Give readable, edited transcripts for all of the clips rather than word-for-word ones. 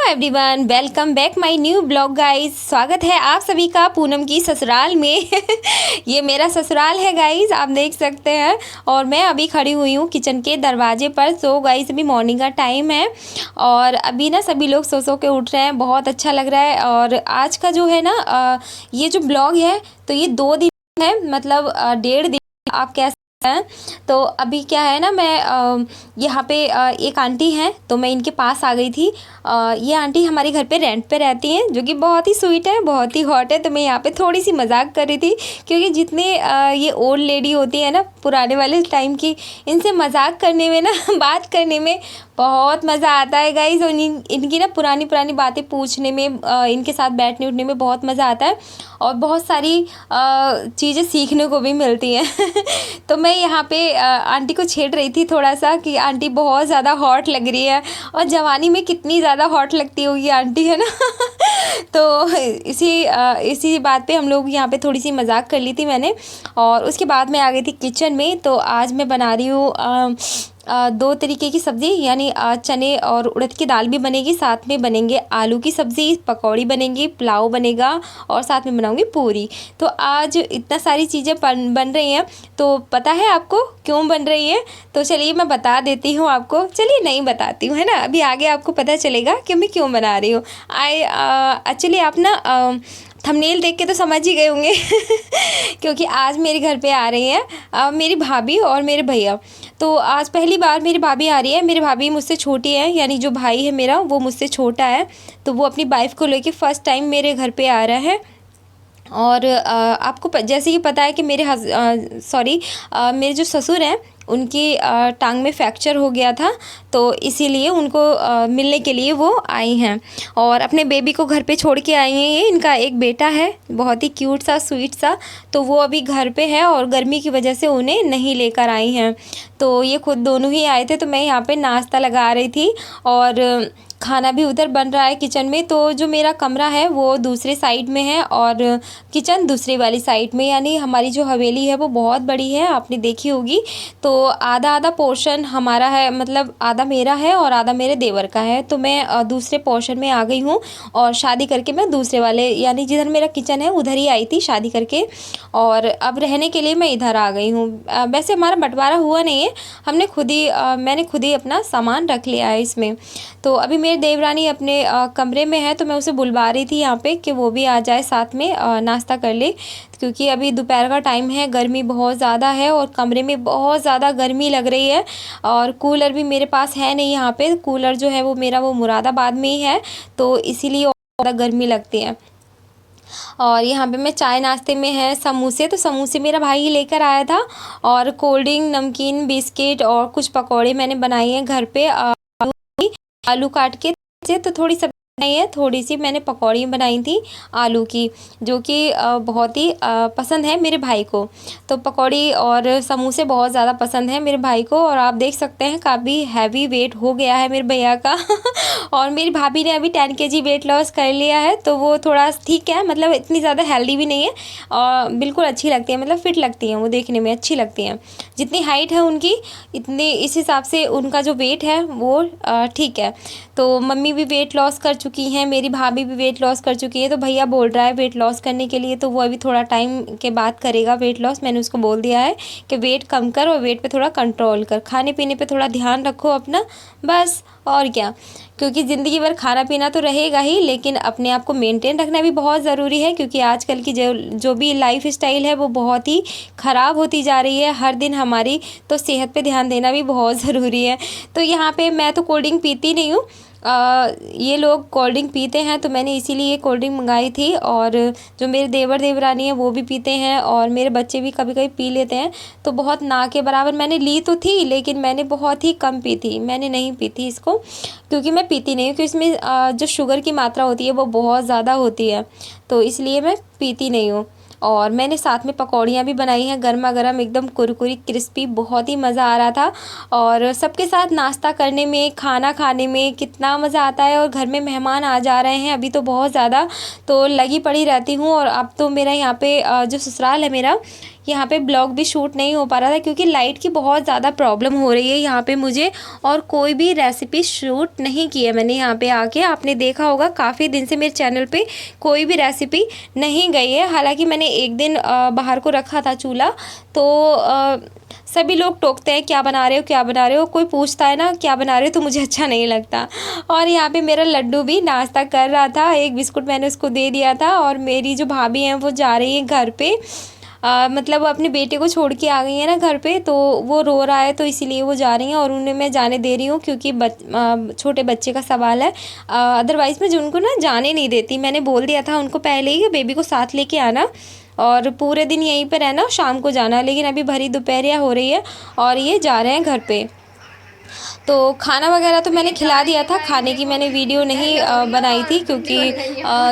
Everyone, welcome back my new blog guys. स्वागत है आप सभी का पूनम की ससुराल में। ये मेरा ससुराल है गाइस, आप देख सकते हैं। और मैं अभी खड़ी हुई हूँ किचन के दरवाजे पर। सो गाइस अभी मॉर्निंग का टाइम है और अभी ना सभी लोग सो के उठ रहे हैं। बहुत अच्छा लग रहा है। और आज का जो है ना ये जो ब्लॉग है तो ये 2 दिन है, मतलब 1.5 दिन आप कह सकते हैं। तो अभी क्या है ना, मैं यहाँ पे एक आंटी हैं तो मैं इनके पास आ गई थी। ये आंटी हमारे घर पे रेंट पे रहती हैं, जो कि बहुत ही स्वीट है, बहुत ही हॉट है। तो मैं यहाँ पे थोड़ी सी मजाक कर रही थी, क्योंकि जितने ये ओल्ड लेडी होती है ना पुराने वाले टाइम की, इनसे मजाक करने में ना बात करने में बहुत मज़ा आता है गाइज। और इनकी ना पुरानी पुरानी बातें पूछने में, इनके साथ बैठने उठने में बहुत मज़ा आता है और बहुत सारी चीज़ें सीखने को भी मिलती हैं। तो मैं यहाँ पे आंटी को छेड़ रही थी थोड़ा सा कि आंटी बहुत ज़्यादा हॉट लग रही है, और जवानी में कितनी ज़्यादा हॉट लगती होगी आंटी, है ना। तो इसी बात पे हम लोग यहाँ पे थोड़ी सी मजाक कर ली थी मैंने। और उसके बाद मैं आ गई थी किचन में। तो आज मैं बना रही हूँ 2 तरीके की सब्ज़ी, यानी चने और उड़द की दाल भी बनेगी, साथ में बनेंगे आलू की सब्ज़ी, पकौड़ी बनेंगी, पुलाव बनेगा और साथ में बनाऊंगी पूरी। तो आज इतना सारी चीज़ें बन रही हैं। तो पता है आपको क्यों बन रही है? तो चलिए मैं बता देती हूँ आपको। चलिए नहीं बताती हूँ, है ना, अभी आगे आपको पता चलेगा कि मैं क्यों बना रही हूँ। एक्चुअली आप ना थंबनेल देख के तो समझ ही गए होंगे क्योंकि आज मेरे घर पे आ रही हैं मेरी भाभी और मेरे भैया। तो आज पहली बार मेरी भाभी आ रही है। मेरी भाभी मुझसे छोटी है, यानी जो भाई है मेरा वो मुझसे छोटा है। तो वो अपनी वाइफ को लेके फ़र्स्ट टाइम मेरे घर पे आ रहा है। और आपको जैसे कि पता है कि मेरे जो ससुर हैं उनकी टांग में फ्रैक्चर हो गया था, तो इसीलिए उनको मिलने के लिए वो आई हैं और अपने बेबी को घर पे छोड़ के आई हैं। ये इनका एक बेटा है, बहुत ही क्यूट सा स्वीट सा। तो वो अभी घर पे है और गर्मी की वजह से उन्हें नहीं लेकर आई हैं। तो ये खुद दोनों ही आए थे। तो मैं यहाँ पे नाश्ता लगा रही थी और खाना भी उधर बन रहा है किचन में। तो जो मेरा कमरा है वो दूसरे साइड में है और किचन दूसरी वाली साइड में, यानी हमारी जो हवेली है वो बहुत बड़ी है, आपने देखी होगी। तो आधा आधा पोर्शन हमारा है, मतलब आधा मेरा है और आधा मेरे देवर का है। तो मैं दूसरे पोर्शन में आ गई हूँ और शादी करके मैं दूसरे वाले, यानी जिधर मेरा किचन है उधर ही आई थी शादी करके, और अब रहने के लिए मैं इधर आ गई हूँ। वैसे हमारा बंटवारा हुआ नहीं है, मैंने खुद ही अपना सामान रख लिया है इसमें। तो अभी मेरी देवरानी अपने कमरे में है, तो मैं उसे बुलवा रही थी यहाँ पे कि वो भी आ जाए साथ में नाश्ता कर ले, क्योंकि अभी दोपहर का टाइम है, गर्मी बहुत ज़्यादा है और कमरे में बहुत ज़्यादा गर्मी लग रही है। और कूलर भी मेरे पास है नहीं यहाँ पे, कूलर जो है वो मेरा वो मुरादाबाद में ही है, तो इसीलिए और ज़्यादा गर्मी लगती है। और यहाँ पे मैं चाय नाश्ते में है समोसे, तो समोसे मेरा भाई ही लेकर आया था, और कोल्ड ड्रिंक, नमकीन, बिस्किट और कुछ पकौड़े मैंने बनाए हैं घर पे। आलू काट के तो थोड़ी सब्जी बनाई है, थोड़ी सी मैंने पकौड़ी बनाई थी आलू की, जो कि बहुत ही पसंद है मेरे भाई को। तो पकौड़ी और समोसे बहुत ज़्यादा पसंद है मेरे भाई को। और आप देख सकते हैं काफ़ी हैवी वेट हो गया है मेरे भैया का और मेरी भाभी ने अभी 10 kg वेट लॉस कर लिया है, तो वो थोड़ा ठीक है, मतलब इतनी ज़्यादा हेल्दी भी नहीं है और बिल्कुल अच्छी लगती है, मतलब फिट लगती हैं वो, देखने में अच्छी लगती हैं। जितनी हाइट है उनकी इतनी, इस हिसाब से उनका जो वेट है वो ठीक है। तो मम्मी भी वेट लॉस कर चुकी हैं, मेरी भाभी भी वेट लॉस कर चुकी है। तो भैया बोल रहा है वेट लॉस करने के लिए, तो वो अभी थोड़ा टाइम के बाद करेगा वेट लॉस। मैंने उसको बोल दिया है कि वेट कम कर और वेट पे थोड़ा कंट्रोल कर, खाने पीने पे थोड़ा ध्यान रखो अपना, बस। और क्या, क्योंकि ज़िंदगी भर खाना पीना तो रहेगा ही, लेकिन अपने आप को मेंटेन रखना भी बहुत ज़रूरी है, क्योंकि आजकल की जो भी लाइफ स्टाइल है वो बहुत ही ख़राब होती जा रही है हर दिन हमारी। तो सेहत पे ध्यान देना भी बहुत ज़रूरी है। तो यहाँ पे मैं तो कोल्ड ड्रिंक पीती नहीं हूँ, ये लोग कोल्ड ड्रिंक पीते हैं, तो मैंने इसीलिए कोल्ड ड्रिंक मंगाई थी। और जो मेरे देवर देवरानी है वो भी पीते हैं और मेरे बच्चे भी कभी कभी पी लेते हैं। तो बहुत ना के बराबर मैंने ली तो थी, लेकिन मैंने बहुत ही कम पी थी, मैंने नहीं पी थी इसको, क्योंकि मैं पीती नहीं हूँ, क्योंकि इसमें जो शुगर की मात्रा होती है वो बहुत ज़्यादा होती है, तो इसलिए मैं पीती नहीं हूँ। और मैंने साथ में पकौड़ियाँ भी बनाई हैं, गर्मा गर्म एकदम कुरकुरी क्रिस्पी, बहुत ही मज़ा आ रहा था। और सबके साथ नाश्ता करने में, खाना खाने में कितना मज़ा आता है। और घर में मेहमान आ जा रहे हैं अभी तो बहुत ज़्यादा, तो लगी पड़ी रहती हूँ। और अब तो मेरा यहाँ पे जो ससुराल है मेरा, यहाँ पे ब्लॉग भी शूट नहीं हो पा रहा था क्योंकि लाइट की बहुत ज़्यादा प्रॉब्लम हो रही है यहाँ पे मुझे। और कोई भी रेसिपी शूट नहीं की है मैंने यहाँ पे आके। आपने देखा होगा काफ़ी दिन से मेरे चैनल पे कोई भी रेसिपी नहीं गई है। हालांकि मैंने एक दिन बाहर को रखा था चूल्हा, तो सभी लोग टोकते हैं क्या बना रहे हो क्या बना रहे हो, कोई पूछता है ना क्या बना रहे हो तो मुझे अच्छा नहीं लगता। और यहाँ पे मेरा लड्डू भी नाश्ता कर रहा था, एक बिस्कुट मैंने उसको दे दिया था। और मेरी जो भाभी हैं वो जा रही है घर पे, मतलब वो अपने बेटे को छोड़ के आ गई है ना घर पे, तो वो रो रहा है तो इसीलिए वो जा रही हैं और उन्हें मैं जाने दे रही हूँ क्योंकि छोटे बच्चे का सवाल है। अदरवाइज़ मैं उनको ना जाने नहीं देती। मैंने बोल दिया था उनको पहले ही कि बेबी को साथ लेके आना और पूरे दिन यहीं पर रहना, शाम को जाना। लेकिन अभी भरी दोपहरिया हो रही है और ये जा रहे हैं घर पे। तो खाना वगैरह तो मैंने खिला दिया था, खाने की मैंने वीडियो नहीं बनाई थी क्योंकि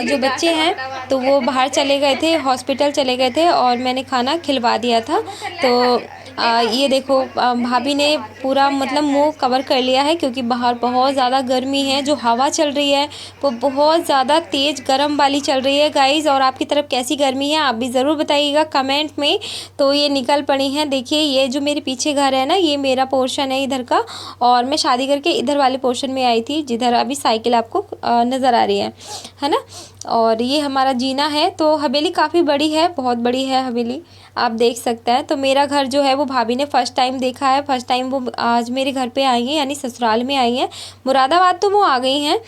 जो बच्चे हैं तो वो बाहर चले गए थे, हॉस्पिटल चले गए थे और मैंने खाना खिलवा दिया था। तो ये देखो भाभी ने पूरा मतलब मुंह कवर कर लिया है क्योंकि बाहर बहुत ज़्यादा गर्मी है। जो हवा चल रही है वो बहुत ज़्यादा तेज़ गर्म वाली चल रही है गाइज़। और आपकी तरफ कैसी गर्मी है आप भी ज़रूर बताइएगा कमेंट में। तो ये निकल पड़ी हैं, देखिए ये जो मेरे पीछे घर है ना ये मेरा पोर्शन है इधर का, और मैं शादी करके इधर वाले पोर्शन में आई थी जिधर अभी साइकिल आपको नज़र आ रही है ना। और ये हमारा जीना है। तो हवेली काफ़ी बड़ी है, बहुत बड़ी है हवेली, आप देख सकते हैं। तो मेरा घर जो है वो भाभी ने फ़र्स्ट टाइम देखा है, फ़र्स्ट टाइम वो आज मेरे घर पे आई हैं यानी ससुराल में आई हैं। मुरादाबाद तो वो आ गई हैं,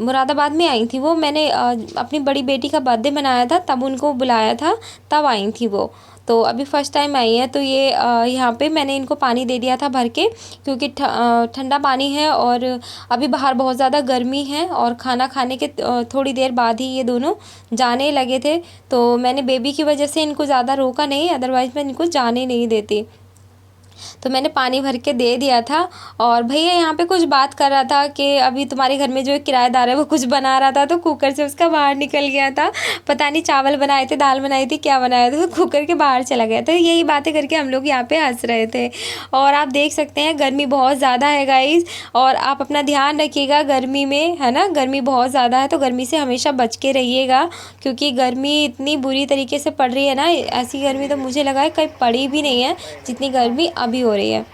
मुरादाबाद में आई थी वो। मैंने अपनी बड़ी बेटी का बर्थडे मनाया था तब उनको बुलाया था, तब आई थी वो। तो अभी फ़र्स्ट टाइम आई है। तो ये यहाँ पे मैंने इनको पानी दे दिया था भर के क्योंकि ठंडा पानी है और अभी बाहर बहुत ज़्यादा गर्मी है। और खाना खाने के थोड़ी देर बाद ही ये दोनों जाने लगे थे। तो मैंने बेबी की वजह से इनको ज़्यादा रोका नहीं, अदरवाइज़ मैं इनको जाने नहीं देती। तो मैंने पानी भर के दे दिया था। और भैया यहाँ पे कुछ बात कर रहा था कि अभी तुम्हारे घर में जो एक किराएदार है वो कुछ बना रहा था तो कुकर से उसका बाहर निकल गया था। पता नहीं चावल बनाए थे, दाल बनाई थी, क्या बनाया था, तो कुकर के बाहर चला गया। तो यही बातें करके हम लोग यहाँ पे हंस रहे थे। और आप देख सकते हैं गर्मी बहुत ज़्यादा है गाइज़, और आप अपना ध्यान रखिएगा गर्मी में, है ना। गर्मी बहुत ज़्यादा है तो गर्मी से हमेशा बच के रहिएगा क्योंकि गर्मी इतनी बुरी तरीके से पड़ रही है ना। ऐसी गर्मी तो मुझे लगा है कहीं पड़ी भी नहीं है जितनी गर्मी अभी हो रही है।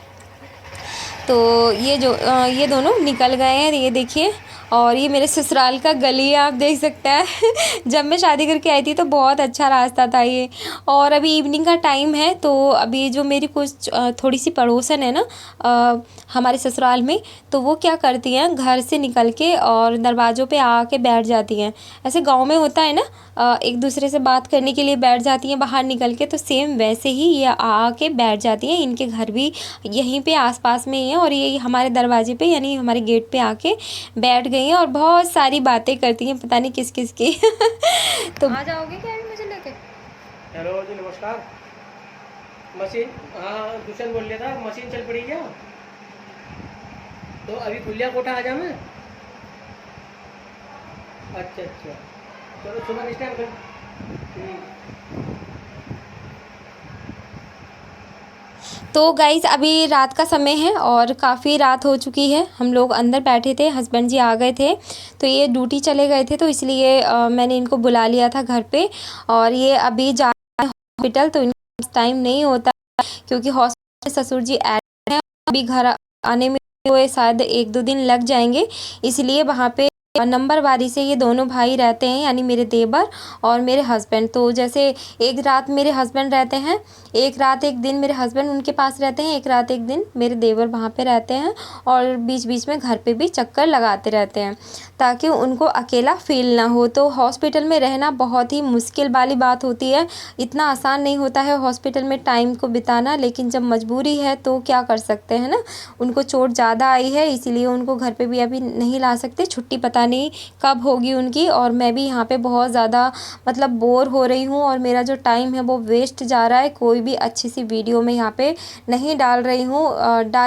तो ये दोनों निकल गए हैं, ये देखिए। और ये मेरे ससुराल का गली है, आप देख सकते हैं। जब मैं शादी करके आई थी तो बहुत अच्छा रास्ता था ये। और अभी इवनिंग का टाइम है तो अभी जो मेरी कुछ थोड़ी सी पड़ोसन है ना हमारे ससुराल में, तो वो क्या करती हैं घर से निकल के और दरवाज़ों पे आके बैठ जाती हैं। ऐसे गांव में होता है ना एक दूसरे से बात करने के लिए बैठ जाती हैं बाहर निकल के, तो सेम वैसे ही ये आके बैठ जाती हैं। इनके घर भी यहीं पे आसपास में ही है और ये हमारे दरवाजे पे यानी हमारे गेट पे आके बैठ गई हैं और बहुत सारी बातें करती हैं, पता नहीं किस किस की। तो आ जाओगे क्या अभी मुझे लेके? हेलो जी नमस्कार। मशीन, हाँ दुष्यंत बोल लिया था, मशीन चल पड़ी क्या? तो अभी खुलिया कोठा आ जा मैं। अच्छा अच्छा, चलो सुबह स्टार्ट कर। तो गाइज़ अभी रात का समय है और काफ़ी रात हो चुकी है। हम लोग अंदर बैठे थे, हस्बैंड जी आ गए थे तो ये ड्यूटी चले गए थे, तो इसलिए मैंने इनको बुला लिया था घर पे। और ये अभी जा रहे हैं हॉस्पिटल, तो इनका टाइम नहीं होता क्योंकि हॉस्पिटल ससुर जी एडमिट हैं। अभी घर आने में वो शायद 1-2 दिन लग जाएंगे, इसलिए वहाँ पे नंबरवारी से ये दोनों भाई रहते हैं यानी मेरे देवर और मेरे हस्बैंड। तो जैसे एक रात मेरे हस्बैंड रहते हैं, एक रात एक दिन मेरे हस्बैंड उनके पास रहते हैं, एक रात एक दिन मेरे देवर वहाँ पे रहते हैं। और बीच बीच में घर पे भी चक्कर लगाते रहते हैं ताकि उनको अकेला फील ना हो। तो हॉस्पिटल में रहना बहुत ही मुश्किल वाली बात होती है, इतना आसान नहीं होता है हॉस्पिटल में टाइम को बिताना, लेकिन जब मजबूरी है तो क्या कर सकते हैं ना। उनको चोट ज़्यादा आई है इसीलिए उनको घर पे भी अभी नहीं ला सकते, छुट्टी पता नहीं कब होगी उनकी। और मैं भी यहाँ पे बहुत ज़्यादा मतलब बोर हो रही हूँ और मेरा जो टाइम है वो वेस्ट जा रहा है। कोई भी अच्छी सी वीडियो मैं यहाँ पे नहीं डाल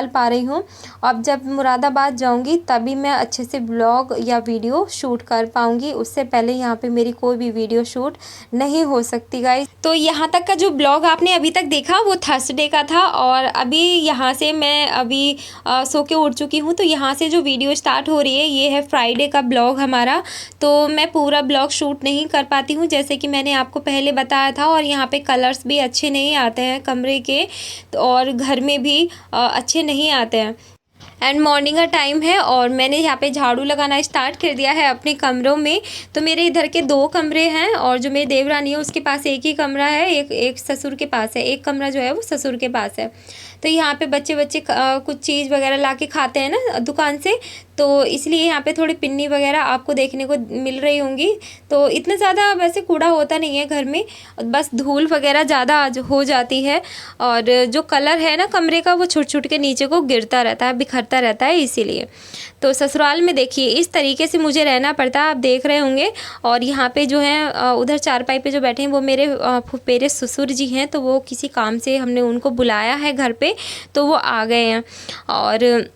पा रही हूँ। अब जब मुरादाबाद जाऊँगी तभी मैं अच्छे से ब्लॉग या वीडियो शूट कर पाऊँगी, उससे पहले यहाँ पे मेरी कोई भी वीडियो शूट नहीं हो सकती गाइस। तो यहाँ तक का जो ब्लॉग आपने अभी तक देखा वो थर्सडे का था और अभी यहाँ से मैं अभी सो के उठ चुकी हूँ। तो यहाँ से जो वीडियो स्टार्ट हो रही है ये है फ्राइडे का ब्लॉग हमारा, तो मैं पूरा ब्लॉग शूट नहीं कर पाती हूँ जैसे कि मैंने आपको पहले बताया था। और यहाँ पे कलर्स भी अच्छे नहीं आते हैं कमरे के, तो और घर में भी अच्छे नहीं आते हैं। एंड मॉर्निंग का टाइम है और मैंने यहाँ पे झाड़ू लगाना स्टार्ट कर दिया है अपने कमरों में। तो मेरे इधर के 2 कमरे हैं और जो मेरी देवरानी है उसके पास एक ही कमरा है, एक ससुर के पास है, एक कमरा जो है वो ससुर के पास है। तो यहाँ पे बच्चे कुछ चीज़ वगैरह ला के खाते हैं ना दुकान से, तो इसलिए यहाँ पे थोड़ी पिन्नी वगैरह आपको देखने को मिल रही होंगी। तो इतना ज़्यादा वैसे कूड़ा होता नहीं है घर में, बस धूल वगैरह ज़्यादा हो जाती है। और जो कलर है ना कमरे का वो छुट छुट के नीचे को गिरता रहता है, बिखरता रहता है, इसीलिए। तो ससुराल में देखिए इस तरीके से मुझे रहना पड़ता है, आप देख रहे होंगे। और यहाँ पे जो है उधर चारपाई पे जो बैठे हैं वो मेरे ससुर जी हैं, तो वो किसी काम से हमने उनको बुलाया है घर पे, तो वो आ गए हैं। और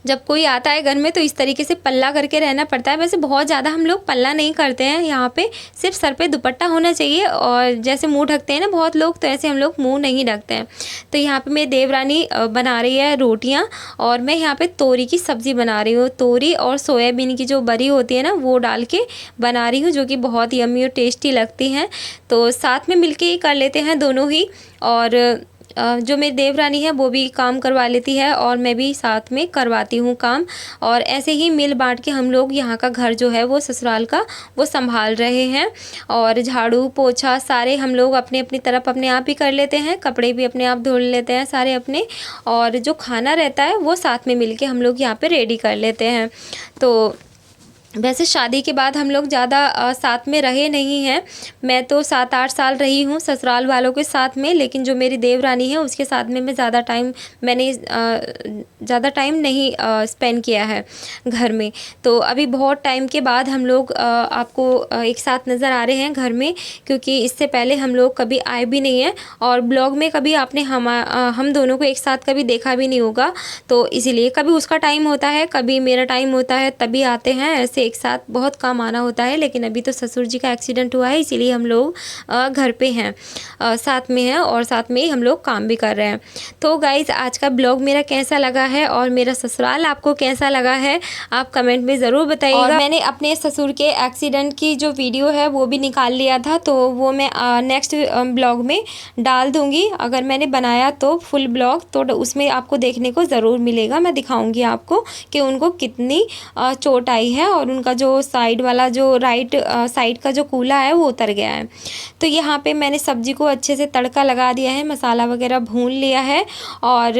जब कोई आता है घर में तो इस तरीके से पल्ला करके रहना पड़ता है। वैसे बहुत ज़्यादा हम लोग पल्ला नहीं करते हैं यहाँ पे, सिर्फ सर पे दुपट्टा होना चाहिए। और जैसे मुंह ढकते हैं ना बहुत लोग, तो ऐसे हम लोग मुंह नहीं ढकते हैं। तो यहाँ पे मेरी देवरानी बना रही है रोटियाँ और मैं यहाँ पे तोरी की सब्ज़ी बना रही हूँ। तोरी और सोयाबीन की जो बरी होती है ना वो डाल के बना रही हूँ, जो कि बहुत यम्मी और टेस्टी लगती हैं। तो साथ में मिल के ही कर लेते हैं दोनों ही। और जो मेरी देवरानी है वो भी काम करवा लेती है और मैं भी साथ में करवाती हूँ काम। और ऐसे ही मिल बांट के हम लोग यहाँ का घर जो है वो ससुराल का वो संभाल रहे हैं। और झाड़ू पोछा सारे हम लोग अपने अपनी तरफ अपने आप ही कर लेते हैं, कपड़े भी अपने आप धो लेते हैं सारे अपने। और जो खाना रहता है वो साथ में मिल के हम लोग यहाँ पे रेडी कर लेते हैं। तो वैसे शादी के बाद हम लोग ज़्यादा साथ में रहे नहीं हैं। मैं तो 7-8 साल रही हूँ ससुराल वालों के साथ में, लेकिन जो मेरी देवरानी है उसके साथ में मैं ज़्यादा टाइम नहीं स्पेंड किया है घर में। तो अभी बहुत टाइम के बाद हम लोग आपको एक साथ नज़र आ रहे हैं घर में, क्योंकि इससे पहले हम लोग कभी आए भी नहीं हैं और ब्लॉग में कभी आपने हम दोनों को एक साथ कभी देखा भी नहीं होगा। तो इसीलिए कभी उसका टाइम होता है, कभी मेरा टाइम होता है, तभी आते हैं। ऐसे एक साथ बहुत कम आना होता है। लेकिन अभी तो ससुर जी का एक्सीडेंट हुआ है, इसीलिए हम लोग घर पे हैं, साथ में हैं और साथ में ही हम लोग काम भी कर रहे हैं। तो गाइज़ आज का ब्लॉग मेरा कैसा लगा है और मेरा ससुराल आपको कैसा लगा है आप कमेंट में ज़रूर बताइएगा। और मैंने अपने ससुर के एक्सीडेंट की जो वीडियो है वो भी निकाल लिया था, तो वो मैं नेक्स्ट ब्लॉग में डाल दूँगी। अगर मैंने बनाया तो फुल ब्लॉग, तो उसमें आपको देखने को ज़रूर मिलेगा। मैं दिखाऊँगी आपको कि उनको कितनी चोट आई है और उनका जो साइड वाला जो राइट साइड का जो कूला है वो उतर गया है। तो यहाँ पे मैंने सब्ज़ी को अच्छे से तड़का लगा दिया है, मसाला वगैरह भून लिया है और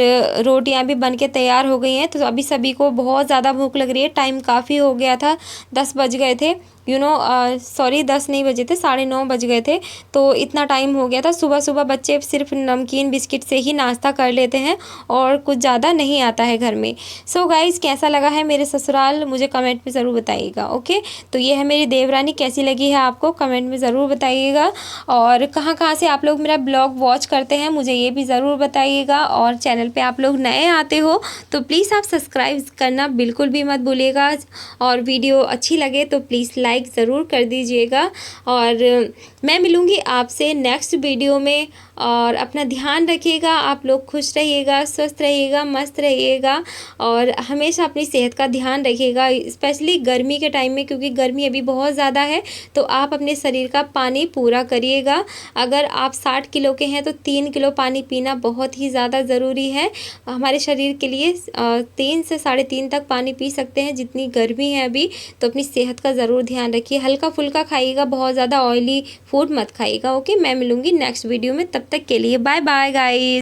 रोटियाँ भी बन के तैयार हो गई हैं। तो अभी सभी को बहुत ज़्यादा भूख लग रही है, टाइम काफ़ी हो गया था, 10 बज गए थे, सॉरी 10 नहीं बजे थे, 9:30 बज गए थे। तो इतना टाइम हो गया था। सुबह सुबह बच्चे सिर्फ नमकीन बिस्किट से ही नाश्ता कर लेते हैं और कुछ ज़्यादा नहीं आता है घर में। सो गाइज़ कैसा लगा है मेरे ससुराल मुझे कमेंट में ज़रूर बताइएगा। ओके, तो ये है मेरी देवरानी, कैसी लगी है आपको कमेंट में ज़रूर बताइएगा। और कहाँ से आप लोग मेरा ब्लॉग वॉच करते हैं मुझे ये भी ज़रूर बताइएगा। और चैनल पे आप लोग नए आते हो तो प्लीज़ आप सब्सक्राइब करना बिल्कुल भी मत भूलिएगा। और वीडियो अच्छी लगे तो प्लीज़ लाइक ज़रूर कर दीजिएगा। और मैं मिलूँगी आपसे नेक्स्ट वीडियो में। और अपना ध्यान रखिएगा, आप लोग खुश रहिएगा, स्वस्थ रहिएगा, मस्त रहिएगा और हमेशा अपनी सेहत का ध्यान रखिएगा, स्पेशली गर्मी के टाइम में, क्योंकि गर्मी अभी बहुत ज़्यादा है। तो आप अपने शरीर का पानी पूरा करिएगा। अगर आप 60 किलो के हैं तो 3 किलो पानी पीना बहुत ही ज़्यादा ज़रूरी है हमारे शरीर के लिए। 3 से 3.5 तक पानी पी सकते हैं जितनी गर्मी है अभी। तो अपनी सेहत का ज़रूर ध्यान रखिए, हल्का फुल्का खाइएगा, बहुत ज़्यादा ऑयली फूड मत खाइएगा। ओके, मैं मिलूँगी नेक्स्ट वीडियो में, तब तक के लिए बाय बाय गाइस।